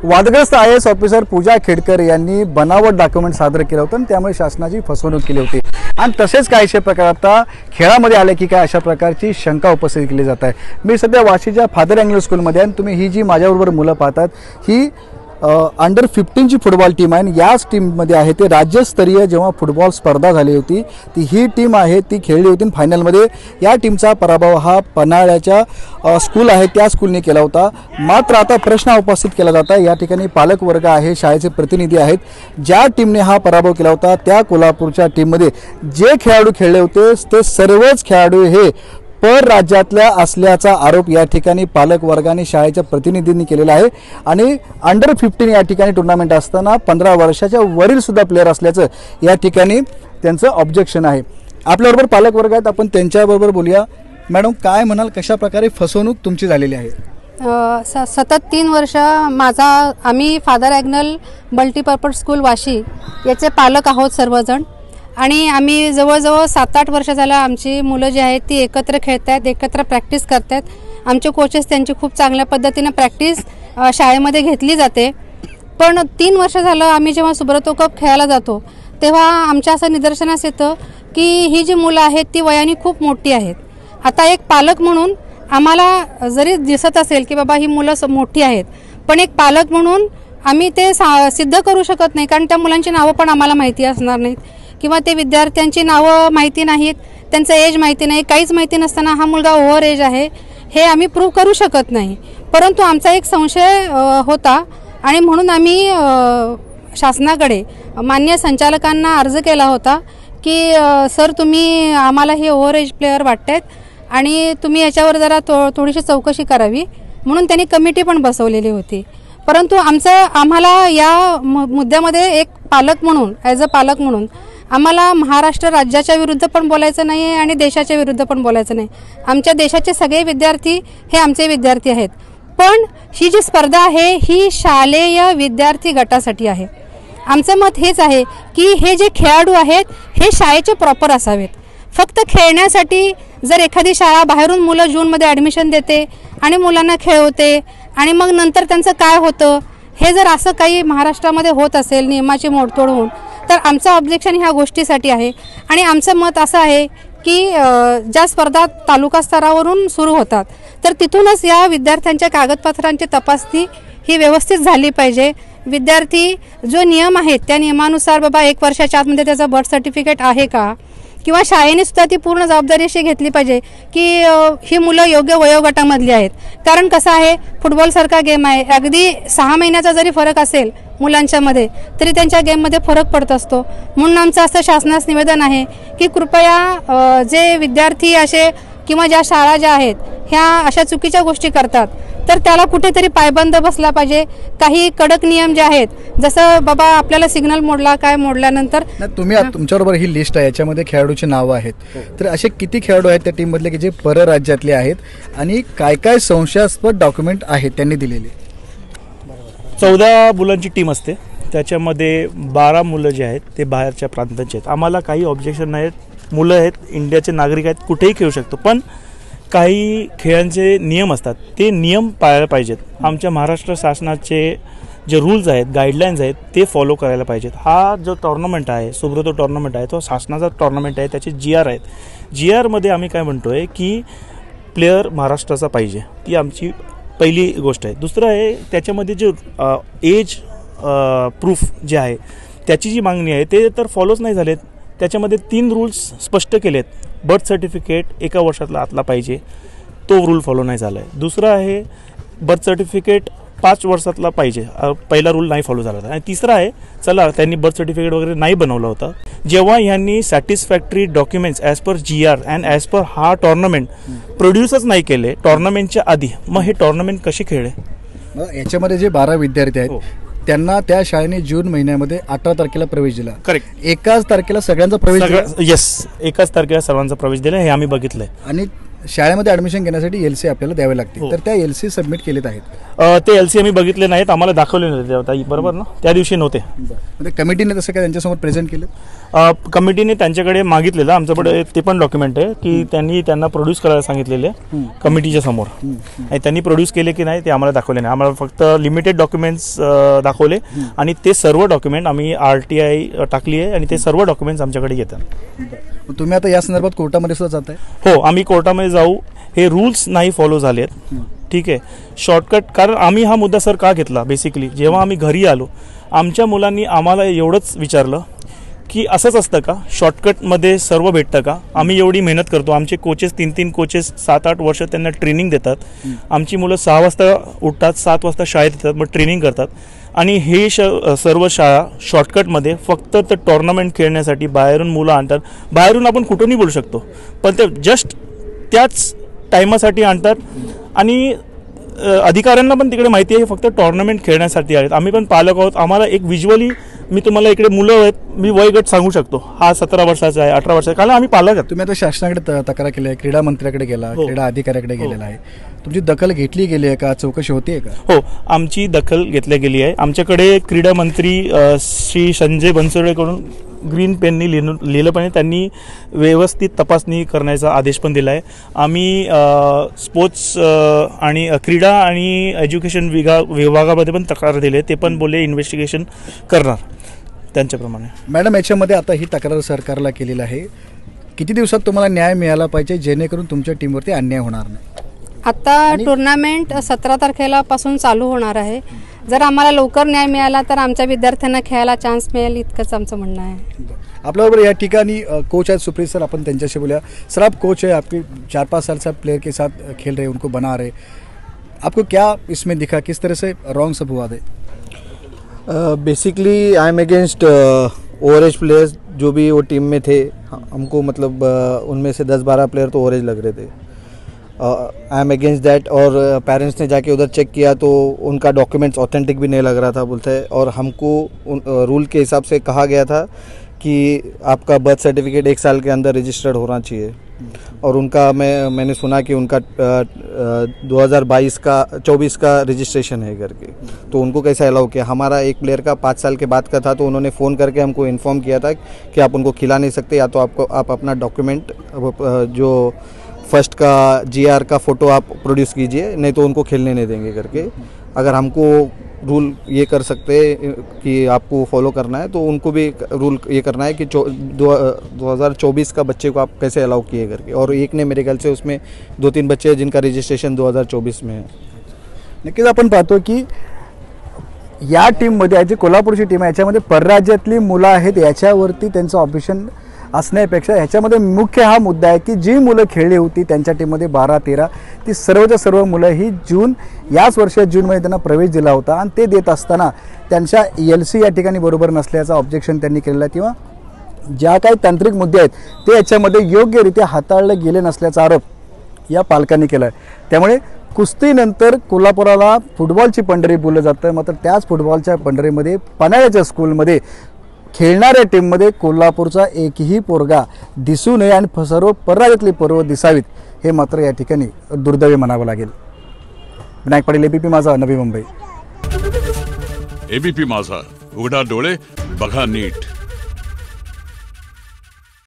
वादग्रस्त IAS officer पूजा खेडकर यांनी बनावट डॉक्युमेंट सादर केलं होतं आणि त्यामुळे शासनाची फसवणूक केली होती आणि तसेच काहीशे प्रकार आता खेळामध्ये आले की काय अशा प्रकारची शंका उपस्थित केली जात आहे। मी सध्या वाशीच्या फादर अँगल स्कूलमध्ये आणि तुम्ही ही जी माझ्याबरोबर मुलं पाहतात ही अंडर 15 ची फुटबॉल टीम आहे। याच टीममध्ये आहे ते राज्यस्तरीय जेव्हा फुटबॉल स्पर्धा झाली होती ती ही टीम आहे ती खेळली होती फायनलमध्ये। या टीमचा पराभव हा पन्हाळ्याच्या स्कूल आहे त्या स्कूलने केला होता। मात्र आता प्रश्न उपस्थित केला जात आहे, या ठिकाणी पालक वर्ग आहे, शाळेचे प्रतिनिधी आहेत, ज्या टीमने हा पराभव केला होता त्या कोल्हापूरच्या टीममध्ये जे खेळाडू खेळले होते ते सर्वच खेळाडू हे परराज्यातल्या असल्याचा आरोप या ठिकाणी पालक वर्गाने शाळेच्या प्रतिनिधींनी केलेला आहे आणि अंडर 15 या ठिकाणी टुर्नामेंट असताना 15 वर्षाच्या वरील सुद्धा प्लेयर असल्याचं या ठिकाणी त्यांचं ऑब्जेक्शन आहे। आपल्याबरोबर पालक वर्ग आहेत, आपण त्यांच्याबरोबर बोलूया। मॅडम काय म्हणाल, कशा प्रकारे फसवणूक तुमची झालेली आहे? सतत 3 वर्ष आम्ही फादर ॲग्नल मल्टीपर्पज स्कूल वाशी याचे पालक आहोत सर्वजण आणि आम्ही जवळजवळ 7-8 वर्ष झालं आमची मुलं जी आहेत ती एकत्र खेळतात, एकत्र प्रॅक्टिस करतात। आमचे कोचेस त्यांची खूप चांगल्या पद्धतीने प्रॅक्टिस शाळेमध्ये घेतली जाते। पण 3 वर्ष झालं आम्ही जेव्हा सुब्रतो कप खेळायला जातो तेव्हा आमच्या असं निदर्शनास येतं की ही जी मुलं आहेत ती वयाने खूप मोठी आहेत। आता एक पालक म्हणून आम्हाला जरी दिसत असेल की बाबा ही मुलं मोठी आहेत, पण एक पालक म्हणून आम्ही ते सिद्ध करू शकत नाही, कारण त्या मुलांची नावं पण आम्हाला माहिती असणार नाहीत किंवा ते विद्यार्थ्यांची नावं माहिती नाहीत, त्यांचं एज माहिती नाही, काहीच माहिती नसताना हा मुलगा ओव्हर एज आहे हे आम्ही प्रूव्ह करू शकत नाही। परंतु आमचा एक संशय होता आणि म्हणून आम्ही शासनाकडे मान्य संचालकांना अर्ज केला होता की सर तुम्ही आम्हाला हे ओव्हर एज प्लेयर वाटतात आणि तुम्ही याच्यावर जरा थोडीशी चौकशी करावी, म्हणून त्यांनी कमिटी पण बसवलेली होती। परंतु आम्हाला या मुद्द्यामध्ये एक पालक म्हणून ॲज अ पालक म्हणून आम्हाला महाराष्ट्र राज्याच्या विरुद्ध पण बोलायचं नाही आहे आणि देशाच्या विरुद्ध पण बोलायचं नाही। आमच्या देशाचे सगळे विद्यार्थी हे आमचे विद्यार्थी आहेत, पण ही जी स्पर्धा आहे ही शालेय विद्यार्थी गटासाठी आहे। आमचं मत हेच आहे की हे जे खेळाडू आहेत हे शाळेचे प्रॉपर असावेत। फक्त खेळण्यासाठी जर एखादी शाळा बाहेरून मुलं जूनमध्ये ॲडमिशन देते आणि मुलांना खेळवते आणि मग नंतर त्यांचं काय होतं हे जर असं काही महाराष्ट्रामध्ये होत असेल नियमाची मोडतोड होऊन, तर आमचं ऑब्जेक्शन ह्या गोष्टीसाठी आहे। आणि आमचं मत असं आहे की ज्या स्पर्धा तालुका स्तरावरून सुरू होतात तर तिथूनच या विद्यार्थ्यांच्या कागदपत्रांची तपासणी ही व्यवस्थित झाली पाहिजे। विद्यार्थी जो नियम आहेत त्या नियमानुसार बाबा 1 वर्षाच्या आतमध्ये त्याचं बर्थ सर्टिफिकेट आहे का, किंवा शाळेने सुद्धा ती पूर्ण जबाबदारी अशी घेतली पाहिजे की ही मुलं योग्य वयोगटामधली आहेत। कारण कसं आहे, फुटबॉलसारखा गेम आहे, अगदी 6 महिन्याचा जरी फरक असेल मुलांच्यामध्ये तरी त्यांच्या गेममध्ये फरक पडत असतो। म्हणून आमचं असं शासनास निवेदन आहे की कृपया जे विद्यार्थी असे किंवा ज्या शाळा ज्या आहेत ह्या अशा चुकीच्या गोष्टी करतात तर त्याला कुठेतरी पायबंद बसला पाहिजे। काही कडक नियम जे आहेत, जसं बाबा आपल्याला सिग्नल मोडल्यानंतर तुम्ही तुमच्याबरोबर ही लिस्ट आहे, याच्यामध्ये खेळाडूची नावं आहेत, तर असे किती खेळाडू आहेत त्या टीम मधले की जे परराज्यातले आहेत आणि काय काय संशयास्पद डॉक्युमेंट आहेत त्यांनी दिलेले? 14 मुलांची टीम असते, त्याच्यामध्ये 12 मुलं जे आहेत ते बाहेरच्या प्रांतांचे आहेत। आम्हाला काही ऑब्जेक्शन नाहीत, मुलं आहेत, इंडियाचे नागरिक आहेत, कुठेही खेळू शकतो, पण काही खेळांचे नियम असतात ते नियम पाळायला पाहिजेत। आमच्या महाराष्ट्र शासनाचे जे रूल्स आहेत, गाईडलाईन्स आहेत ते फॉलो करायला पाहिजेत। हा जो टुर्नामेंट आहे, सुब्रतो टुर्नामेंट आहे, तो शासनाचा टुर्नामेंट आहे, त्याचे GR आहेत। GRमध्ये आम्ही काय म्हणतोय की प्लेयर महाराष्ट्राचा पाहिजे, ती आमची पहिली गोष्ट आहे। दुसरं आहे त्याच्यामध्ये जे एज प्रूफ जे आहे त्याची जी मागणी आहे ते तर फॉलोच नाही झालेत। त्याच्यामध्ये 3 रूल्स स्पष्ट केलेत। बर्थ सर्टिफिकेट 1 वर्षातला आतला पाहिजे, तो रूल फॉलो नाही झाला आहे। दुसरा आहे बर्थ सर्टिफिकेट 5 वर्षातला पाहिजे, पहिला रूल नाही फॉलो झाला। आणि तिसरा आहे चला त्यांनी बर्थ सर्टिफिकेट वगैरे नाही बनवलं होतं, जेव्हा ह्यांनी satisfactory documents as per GR and as per हा टुर्नामेंट प्रोड्यूसच नाही केले टुर्नामेंटच्या आधी, मग हे टुर्नामेंट कसे खेळले? याच्यामध्ये जे 12 विद्यार्थी आहेत त्यांना त्या शाळेने जून महिन्यामध्ये 18 तारखेला प्रवेश दिला। करेक्ट, 1 तारखेला सगळ्यांचा प्रवेश दिला। येस, 1 तारखेला सर्वांचा प्रवेश दिला, हे आम्ही बघितलंय। आणि शाळेमध्ये ॲडमिशन घेण्यासाठी LC आपल्याला द्यावे लागते, हो. तर त्या LC सबमिट केलेत आहेत. ते LC आम्ही बघितले नाहीत, आम्हाला दाखवले नव्हते तेव्हा ताई, बरोबर ना, त्या दिवशी नव्हते. म्हणजे कमिटीने तसं काय त्यांच्यासमोर प्रेझेंट केलं? कमिटीने त्यांच्याकडे मागितलेलं, आमच्याकडे ते पण डॉक्युमेंट आहे की त्यांना प्रोड्यूस करायला सांगितलेले कमिटीच्या समोर, आणि त्यांनी प्रोड्यूस केले की नाही ते आम्हाला दाखवले नाही. आम्हाला फक्त लिमिटेड डॉक्युमेंट्स दाखवले आणि ते सर्व डॉक्युमेंट आम्ही RTI टाकली आहे आणि ते सर्व डॉक्युमेंट्स आमच्याकडे येतात. तुम्ही आता या संदर्भात कोर्टामध्ये सुद्धा जाताय? हो, आम्ही कोर्टामध्ये जाऊ. हे रूल्स नाही फॉलो झालेत, ठीक आहे. शॉर्टकट, कारण आम्ही हा मुद्दा सर का घेतला, बेसिकली जेव्हा आम्ही घरी आलो आमच्या मुलांनी आम्हाला एवढंच विचारलं की असंच असतं का, शॉर्टकटमध्ये सर्व भेटतं का? आम्ही एवढी मेहनत करतो, आमचे कोचेस 3 कोचेस 7-8 वर्ष त्यांना ट्रेनिंग देतात. आमची मुलं 6 वाजता उठतात, 7 वाजता शाळेत येतात, मग ट्रेनिंग करतात, आणि हे सर्व शाळा शॉर्टकटमध्ये फक्त ते टोर्नामेंट खेळण्यासाठी बाहेरून मुलं आणतात. बाहेरून आपण कुठूनही बोलू शकतो, पण ते जस्ट त्याच टायमासाठी आणतात. आणि अधिकाऱ्यांना पण तिकडे माहिती आहे हे फक्त टोर्नामेंट खेळण्यासाठी आहेत. आम्ही पण पालक आहोत, आम्हाला एक विज्युअली, मी तुम्हाला इकडे मुलं आहेत, मी वयगट सांगू शकतो, हा 17 वर्षाचा आहे, 18 वर्षाचा आहे, कारण आम्ही पालक आहोत. तुम्ही आता शासनाकडे तक्रार केली आहे, क्रीडा मंत्र्याकडे गेला, हो. क्रीडा अधिकाऱ्याकडे गेलेला आहे, तुमची दखल घेतली गेली आहे का? चौकशी होती का? हो, आमची दखल घेतली गेली आहे. आमच्याकडे क्रीडा मंत्री श्री संजय बनसोडेकडून ग्रीन पेननी लिहिलं, पण त्यांनी व्यवस्थित तपासणी करण्याचा आदेश पण दिला आहे. आम्ही स्पोर्ट्स आणि क्रीडा आणि एज्युकेशन विभागामध्ये पण तक्रार दिली आहे, ते पण बोलले इन्व्हेस्टिगेशन करणार त्यांच्याप्रमाणे. मॅडम, याच्यामध्ये आता ही तक्रार सरकारला केलेली आहे, किती दिवसात तुम्हाला न्याय मिळाला पाहिजे जेणेकरून तुमच्या टीमवरती अन्याय होणार नाही? आता टुर्नामेंट 17 तारखेला पासून चालू होणार आहे. जर आम्हाला लवकर न्याय मिळाला तर आमच्या विद्यार्थ्यांना खेळायला चान्स मिळेल, इतकंच आमचं म्हणणं आहे. आपल्याबरोबर या ठिकाणी कोच आहेत सुप्रीत सर, आपण त्यांच्याशी बोलूया. सर, आप कोच है, आपके 4-5 साल से आप प्लेयर के साथ खेल रहे, उनको बना रहे, आपको क्या इसमें दिखा, किस तरह से रॉन्ग सब हुआ थे? Basically I am against over age players जो भी वो टीम में थे. हमको मतलब उनमें से 10-12 प्लेयर तो ओवर एज लग रहे थे. I am against that. और पेरेंट्स ने जाके उधर चेक किया तो उनका डॉक्यूमेंट्स ऑथेंटिक भी नहीं लग रहा था बोलते हैं. और हमको रूल के हिसाब से कहा गया था कि आपका बर्थ सर्टिफिकेट 1 साल के अंदर रजिस्टर्ड होना चाहिए. और उनका मैंने सुना कि उनका 2022 का 24 का रजिस्ट्रेशन है करके, तो उनको कैसे अलाउ किया? हमारा एक प्लेयर का 5 साल के बाद का था, तो उन्होंने फ़ोन करके हमको इन्फॉर्म किया था कि आप उनको खिला नहीं सकते, या तो आप अपना डॉक्यूमेंट जो फर्स्ट का GR का फ़ोटो आप प्रोड्यूस कीजिए, नहीं तो उनको खेलने नहीं देंगे करके. अगर हमको रूल ये कर सकते कि आपको फॉलो करना है, तो उनको भी रूल ये करना है कि 2024 का बच्चे को आप कैसे अलाउ किए करके. और एक ने मेरे ख्याल से उसमें 2-3 बच्चे हैं जिनका रजिस्ट्रेशन 2024 में है. नक्कीच आपण पाहतो की या टीममध्ये जी कोल्हापूरची टीम आहे याच्यामध्ये परराज्यातली मुलं आहेत, याच्यावरती त्यांचं ऑपरेशन असण्यापेक्षा ह्याच्यामध्ये मुख्य हा मुद्दा आहे की जी मुलं खेळली होती त्यांच्या टीममध्ये 12-13 ती सर्वच्या सर्व मुलं ही याच वर्षात जूनमध्ये त्यांना प्रवेश दिला होता, आणि ते देत असताना त्यांच्या LC या ठिकाणी बरोबर नसल्याचा ऑब्जेक्शन त्यांनी केलेला, किंवा ज्या काही तांत्रिक मुद्दे आहेत ते याच्यामध्ये योग्यरित्या हाताळले गेले नसल्याचा आरोप या पालकांनी केला आहे. त्यामुळे कुस्तीनंतर कोल्हापुराला फुटबॉलची पंढरी बोललं जातं, मात्र त्याच फुटबॉलच्या पंढरीमध्ये पन्हाळ्याच्या स्कूलमध्ये खेळणाऱ्या टीममध्ये कोल्हापूरचा एकही पोरगा दिसू नये आणि सर्व परराज्यातली पोरं दिसावीत, हे मात्र या ठिकाणी दुर्दैवी म्हणावं लागेल. विनायक पाटील, ABP माझा, नवी मुंबई. ABP माझा, उघडा डोळे बघा नीट.